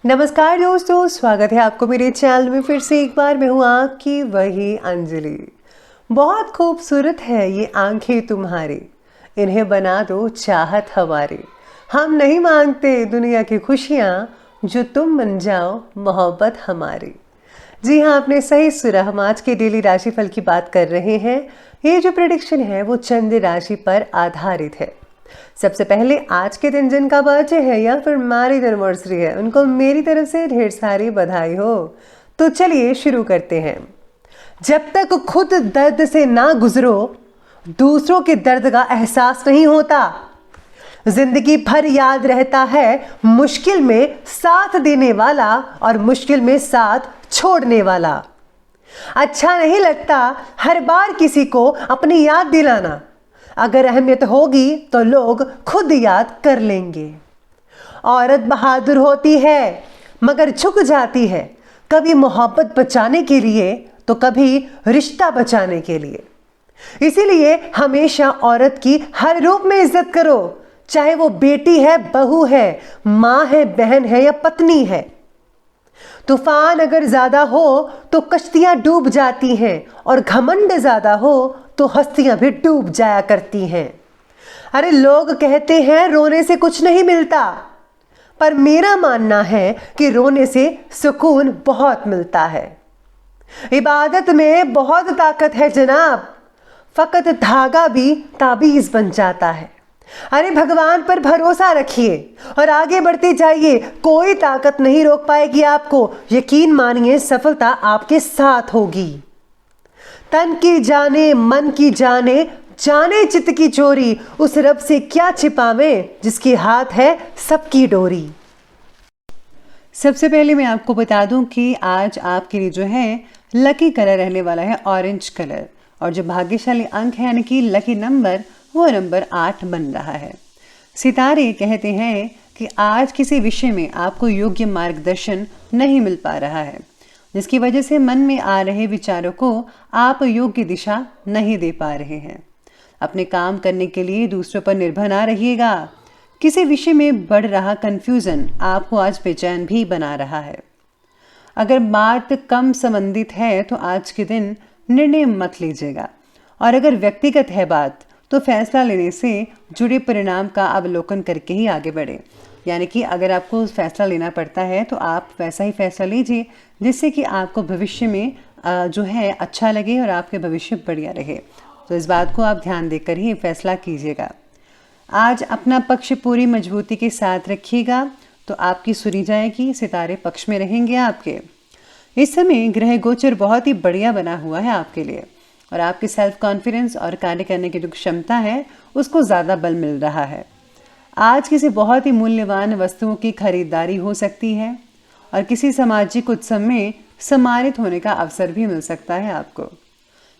नमस्कार दोस्तों, स्वागत है आपको मेरे चैनल में। फिर से एक बार मैं हूँ आपकी वही अंजलि। बहुत खूबसूरत है ये आंखें तुम्हारी, इन्हें बना दो चाहत हमारी। हम नहीं मांगते दुनिया की खुशियाँ, जो तुम बन जाओ मोहब्बत हमारी। जी हाँ, आपने सही सुना। हम आज के डेली राशिफल की बात कर रहे हैं। ये जो प्रेडिक्शन है वो चंद्र राशि पर आधारित है। सबसे पहले आज के दिन जिनका बर्थडे है या फिर मैरिज एनिवर्सरी है, उनको मेरी तरफ से ढेर सारी बधाई हो। तो चलिए शुरू करते हैं। जब तक खुद दर्द से ना गुजरो, दूसरों के दर्द का एहसास नहीं होता। जिंदगी भर याद रहता है मुश्किल में साथ देने वाला और मुश्किल में साथ छोड़ने वाला। अच्छा नहीं लगता हर बार किसी को अपनी याद दिलाना। अगर अहमियत होगी तो लोग खुद याद कर लेंगे। औरत बहादुर होती है मगर झुक जाती है, कभी मोहब्बत बचाने के लिए तो कभी रिश्ता बचाने के लिए। इसीलिए हमेशा औरत की हर रूप में इज्जत करो, चाहे वो बेटी है, बहू है, माँ है, बहन है या पत्नी है। तूफान अगर ज्यादा हो तो कश्तियां डूब जाती हैं और घमंड ज्यादा हो तो हस्तियां भी डूब जाया करती हैं। अरे लोग कहते हैं रोने से कुछ नहीं मिलता, पर मेरा मानना है कि रोने से सुकून बहुत मिलता है। इबादत में बहुत ताकत है जनाब, फकत धागा भी ताबीज बन जाता है। अरे भगवान पर भरोसा रखिए और आगे बढ़ते जाइए, कोई ताकत नहीं रोक पाएगी आपको। यकीन मानिए सफलता आपके साथ होगी। तन की जाने मन की जाने, जाने चित्त की चोरी, उस रब से क्या छिपावे जिसके हाथ है सबकी डोरी। सबसे पहले मैं आपको बता दूं कि आज आपके लिए जो है लकी कलर रहने वाला है ऑरेंज कलर, और जो भाग्यशाली अंक है यानी कि लकी नंबर, वो नंबर 8 बन रहा है। सितारे कहते हैं कि आज किसी विषय में आपको योग्य मार्गदर्शन नहीं मिल पा रहा है, जिसकी वजह से मन में आ रहे विचारों को आप योग्य दिशा नहीं दे पा रहे हैं। अपने काम करने के लिए दूसरों पर निर्भर ना रहिएगा। किसी विषय में बढ़ रहा कंफ्यूजन आपको आज बेचैन भी बना रहा है। अगर बात कम संबंधित है तो आज के दिन निर्णय मत लीजिएगा, और अगर व्यक्तिगत है बात तो फैसला लेने से जुड़े परिणाम का अवलोकन करके ही आगे बढ़े। यानी कि अगर आपको फैसला लेना पड़ता है तो आप वैसा ही फैसला लीजिए जिससे कि आपको भविष्य में जो है अच्छा लगे और आपके भविष्य बढ़िया रहे। तो इस बात को आप ध्यान देकर ही फैसला कीजिएगा। आज अपना पक्ष पूरी मजबूती के साथ रखिएगा तो आपकी सुनी जाएगी, सितारे पक्ष में रहेंगे आपके। इस समय ग्रह गोचर बहुत ही बढ़िया बना हुआ है आपके लिए, और आपके सेल्फ कॉन्फिडेंस और कार्य करने की जो क्षमता है उसको ज़्यादा बल मिल रहा है। आज किसी बहुत ही मूल्यवान वस्तुओं की खरीदारी हो सकती है, और किसी सामाजिक उत्सव में सम्मानित होने का अवसर भी मिल सकता है आपको।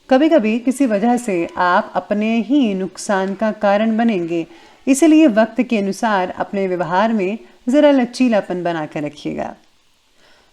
कभी कभी किसी वजह से आप अपने ही नुकसान का कारण बनेंगे, इसलिए वक्त के अनुसार अपने व्यवहार में ज़रा लचीलापन बना कर रखिएगा।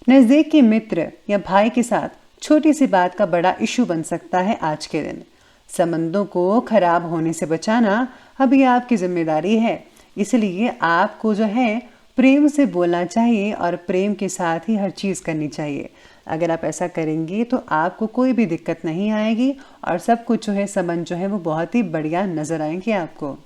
नज़दीक के मित्र या भाई के साथ छोटी सी बात का बड़ा इशू बन सकता है आज के दिन। संबंधों को खराब होने से बचाना अभी आपकी जिम्मेदारी है, इसलिए आपको जो है प्रेम से बोलना चाहिए और प्रेम के साथ ही हर चीज़ करनी चाहिए। अगर आप ऐसा करेंगे तो आपको कोई भी दिक्कत नहीं आएगी और सब कुछ जो है संबंध जो है वो बहुत ही बढ़िया नज़र आएंगे आपको।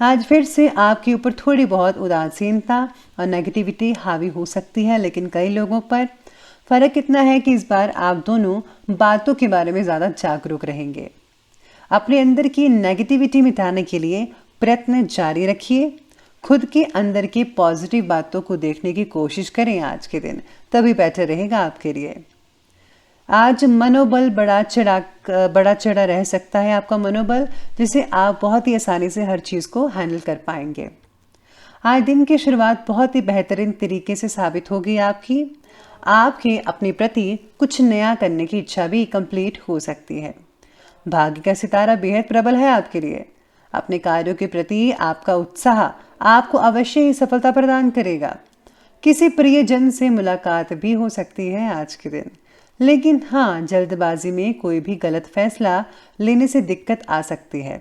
आज फिर से आपके ऊपर थोड़ी बहुत उदासीनता और नेगेटिविटी हावी हो सकती है, लेकिन कई लोगों पर फ़र्क इतना है कि इस बार आप दोनों बातों के बारे में ज़्यादा जागरूक रहेंगे। अपने अंदर की नेगेटिविटी मिटाने के लिए प्रयत्न जारी रखिए। खुद के अंदर की पॉजिटिव बातों को देखने की कोशिश करें आज के दिन, तभी बेटर रहेगा आपके लिए। आज मनोबल बड़ा चढ़ा रह सकता है आपका मनोबल, जिससे आप बहुत ही आसानी से हर चीज़ को हैंडल कर पाएंगे। आज दिन की शुरुआत बहुत ही बेहतरीन तरीके से साबित होगी आपके अपने प्रति कुछ नया करने की इच्छा भी कंप्लीट हो सकती है। भाग्य का सितारा बेहद प्रबल है आपके लिए। अपने कार्यों के प्रति आपका उत्साह आपको अवश्य ही सफलता प्रदान करेगा। किसी प्रियजन से मुलाकात भी हो सकती है आज के दिन, लेकिन हाँ, जल्दबाजी में कोई भी गलत फैसला लेने से दिक्कत आ सकती है।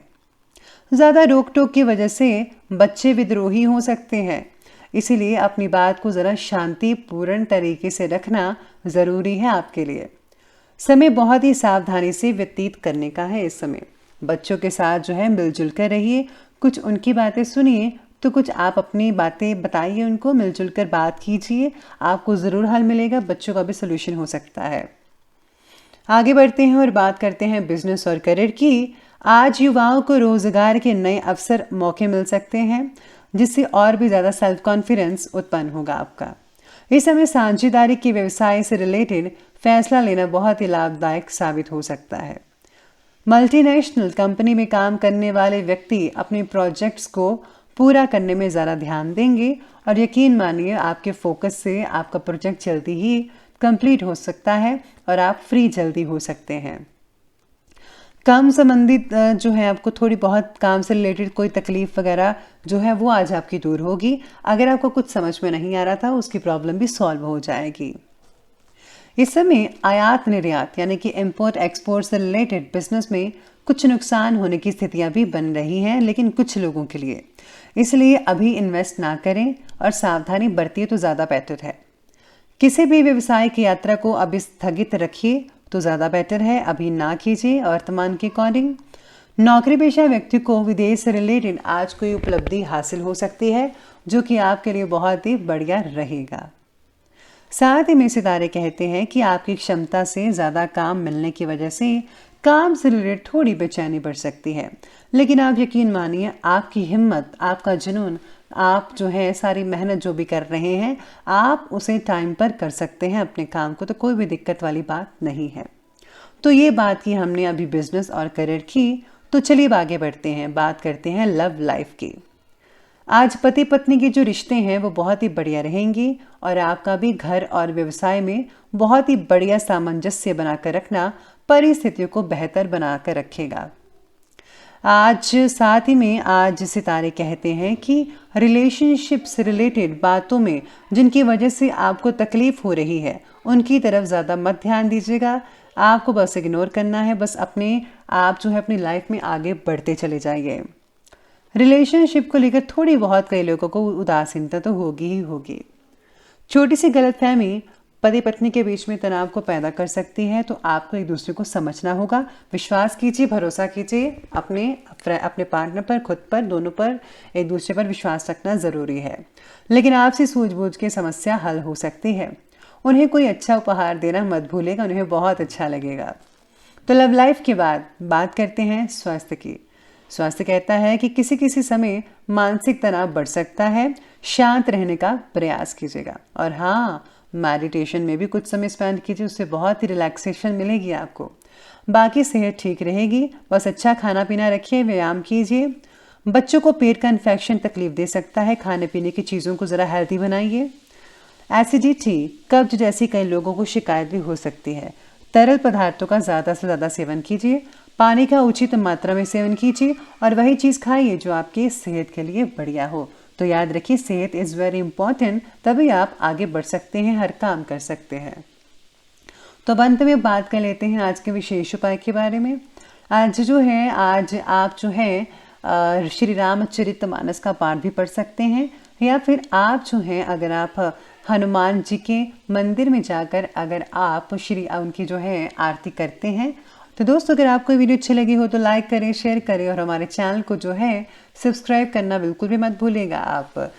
ज़्यादा रोक टोक की वजह से बच्चे विद्रोही हो सकते हैं, इसीलिए अपनी बात को ज़रा शांतिपूर्ण तरीके से रखना ज़रूरी है आपके लिए। समय बहुत ही सावधानी से व्यतीत करने का है इस समय। बच्चों के साथ जो है मिलजुल कर रहिए, कुछ उनकी बातें सुनिए तो कुछ आप अपनी बातें बताइए उनको, मिलजुल कर बात कीजिए, आपको ज़रूर हल मिलेगा, बच्चों का भी सोल्यूशन हो सकता है। आगे बढ़ते हैं और बात करते हैं बिजनेस और करियर की। आज युवाओं को रोजगार के नए अवसर मौके मिल सकते हैं, जिससे और भी ज़्यादा सेल्फ कॉन्फिडेंस उत्पन्न होगा आपका। इस समय साझेदारी के व्यवसाय से रिलेटेड फैसला लेना बहुत ही लाभदायक साबित हो सकता है। मल्टीनेशनल कंपनी में काम करने वाले व्यक्ति अपने प्रोजेक्ट्स को पूरा करने में ज़्यादा ध्यान देंगे और यकीन मानिए आपके फोकस से आपका प्रोजेक्ट जल्दी ही कंप्लीट हो सकता है और आप फ्री जल्दी हो सकते हैं। काम संबंधित जो है आपको थोड़ी बहुत काम से रिलेटेड कोई तकलीफ वगैरह जो है वो आज आपकी दूर होगी। अगर आपको कुछ समझ में नहीं आ रहा था उसकी प्रॉब्लम भी सॉल्व हो जाएगी। इस समय आयात निर्यात यानी कि इंपोर्ट एक्सपोर्ट से रिलेटेड बिजनेस में कुछ नुकसान होने की स्थितियां भी बन रही हैं, लेकिन कुछ लोगों के लिए। इसलिए अभी इन्वेस्ट ना करें और सावधानी बरतिए तो ज़्यादा बेटर है। किसी भी व्यवसाय की यात्रा को अभी स्थगित रखिए तो ज़्यादा बेटर है, अभी ना कीजिए वर्तमान के अकॉर्डिंग। नौकरी पेशा व्यक्ति को विदेश से रिलेटेड आज कोई उपलब्धि हासिल हो सकती है, जो कि आपके लिए बहुत ही बढ़िया रहेगा। साथ ही में सितारे कहते हैं कि आपकी क्षमता से ज़्यादा काम मिलने की वजह से काम से रिलेटेड थोड़ी बेचैनी बढ़ सकती है, लेकिन आप यकीन मानिए आपकी हिम्मत, आपका जुनून, आप जो है सारी मेहनत जो भी कर रहे हैं आप उसे टाइम पर कर सकते हैं अपने काम को, तो कोई भी दिक्कत वाली बात नहीं है। तो ये बात की हमने अभी बिजनेस और करियर की, तो चलिए आगे बढ़ते हैं, बात करते हैं लव लाइफ की। आज पति पत्नी के जो रिश्ते हैं वो बहुत ही बढ़िया रहेंगे और आपका भी घर और व्यवसाय में बहुत ही बढ़िया सामंजस्य बनाकर रखना परिस्थितियों को बेहतर बनाकर रखेगा। आज साथ ही में आज सितारे कहते हैं कि रिलेशनशिप से रिलेटेड बातों में जिनकी वजह से आपको तकलीफ हो रही है उनकी तरफ ज़्यादा मत ध्यान दीजिएगा। आपको बस इग्नोर करना है, बस आप जो है अपनी लाइफ में आगे बढ़ते चले जाइए। रिलेशनशिप को लेकर थोड़ी बहुत कई लोगों को उदासीनता तो होगी ही होगी। छोटी सी गलतफहमी पति पत्नी के बीच में तनाव को पैदा कर सकती है, तो आपको एक दूसरे को समझना होगा। विश्वास कीजिए, भरोसा कीजिए अपने पार्टनर पर, खुद पर, दोनों पर एक दूसरे पर विश्वास रखना ज़रूरी है। लेकिन आपसी सूझबूझ के समस्या हल हो सकती है। उन्हें कोई अच्छा उपहार देना मत भूलिएगा, उन्हें बहुत अच्छा लगेगा। तो लव लाइफ के बाद बात करते हैं स्वास्थ्य की। स्वास्थ्य कहता है कि किसी किसी समय मानसिक तनाव बढ़ सकता है, शांत रहने का प्रयास कीजिएगा। और हाँ, मेडिटेशन में भी कुछ समय स्पेंड कीजिए, उससे बहुत ही रिलैक्सेशन मिलेगी आपको। बाकी सेहत ठीक रहेगी, बस अच्छा खाना पीना रखिए, व्यायाम कीजिए। बच्चों को पेट का इन्फेक्शन तकलीफ दे सकता है, खाने पीने की चीज़ों को ज़रा हेल्दी बनाइए। एसिडिटी, कब्ज जैसी कई लोगों को शिकायत भी हो सकती है। तरल पदार्थों का ज़्यादा से ज़्यादा सेवन कीजिए, पानी का उचित मात्रा में सेवन कीजिए और वही चीज़ खाइए जो आपकी सेहत के लिए बढ़िया हो। तो याद रखिए, सेहत इज़ वेरी इंपॉर्टेंट, तभी आप आगे बढ़ सकते हैं, हर काम कर सकते हैं। तो अंत में बात कर लेते हैं आज के विशेष उपाय के बारे में। आज आप जो है श्री रामचरितमानस का पाठ भी पढ़ सकते हैं, या फिर आप जो हैं अगर आप हनुमान जी के मंदिर में जाकर अगर आप उनकी जो है आरती करते हैं। तो दोस्तों, अगर आपको वीडियो अच्छी लगी हो तो लाइक करें, शेयर करें और हमारे चैनल को जो है सब्सक्राइब करना बिल्कुल भी मत भूलिएगा। आप